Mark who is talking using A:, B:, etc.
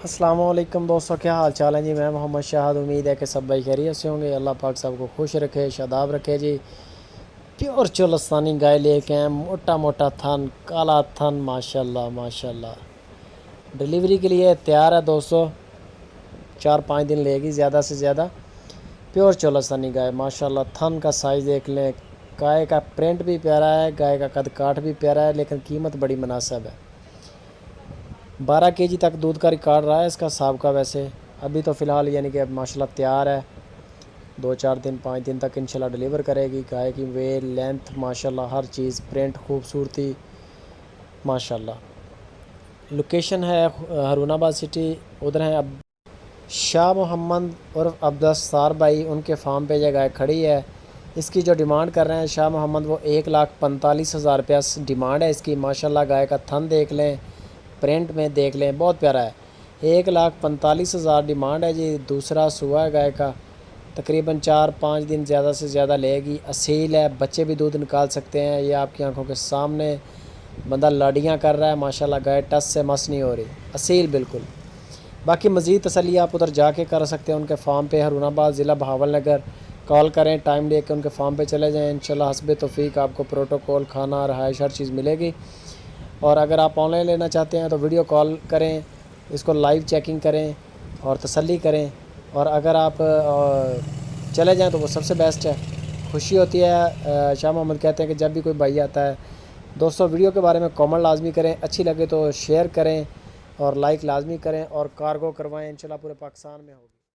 A: अस्सलामुअलैकुम दोस्तों, क्या हाल चाल है जी। मैं मोहम्मद शाहद। उम्मीद है कि सब भाई खैरियत से होंगे। अल्लाह पाक सबको खुश रखे, शादाब रखे जी। प्योर चोलस्तानी गाय लेके आए, मोटा मोटा थन, काला थन, माशाल्लाह माशाल्लाह। डिलीवरी के लिए तैयार है दोस्तों, 4-5 दिन लेगी ज़्यादा से ज़्यादा। प्योर चोलस्तानी गाय माशाल्लाह। थन का साइज़ देख लें, गाय का प्रिंट भी प्यारा है, गाय का कद काठ भी प्यारा है, लेकिन कीमत बड़ी मुनासिब है। 12 केजी तक दूध का रिकॉर्ड रहा है इसका साहब का। वैसे अभी तो फ़िलहाल यानी कि अब माशाल्लाह तैयार है। 2-4 दिन 5 दिन तक इंशाल्लाह डिलीवर करेगी। गाय की वे लेंथ माशाल्लाह, हर चीज़, प्रिंट, खूबसूरती माशाल्लाह। लोकेशन है हरूनाबाद सिटी। उधर है अब शाह मोहम्मद और अब्दुलस्तार भाई, उनके फार्म पे यह गाय खड़ी है। इसकी जो डिमांड कर रहे हैं शाह मोहम्मद, वो 1,45,000 रुपया डिमांड है इसकी। माशाल्लाह गाय का थन देख लें, प्रिंट में देख लें, बहुत प्यारा है। 1,45,000 डिमांड है जी। दूसरा सुबह है गाय का, तकरीबन 4-5 दिन ज़्यादा से ज़्यादा लेगी। असील है, बच्चे भी दूध निकाल सकते हैं। ये आपकी आंखों के सामने बंदा लाड़ियाँ कर रहा है माशाल्लाह। गाय टस से मस नहीं हो रही, असील बिल्कुल। बाकी मज़ीद तसल्ली आप उधर जाके कर सकते हैं उनके फार्म पे, हरूनाबाद ज़िला बहावलनगर। कॉल करें, टाइम ले कर उनके फार्म पे चले जाएँ। इंशाल्लाह हस्बे तौफीक आपको प्रोटोकॉल, खाना, रहाइश, हर चीज़ मिलेगी। और अगर आप ऑनलाइन लेना चाहते हैं तो वीडियो कॉल करें, इसको लाइव चेकिंग करें और तसल्ली करें। और अगर आप चले जाएं तो वो सबसे बेस्ट है, खुशी होती है। शाह मोहम्मद कहते हैं कि जब भी कोई भाई आता है। दोस्तों वीडियो के बारे में कमेंट लाजमी करें, अच्छी लगे तो शेयर करें और लाइक लाजमी करें और कार्गो करवाएं। इंशाल्लाह पूरे पाकिस्तान में होगी।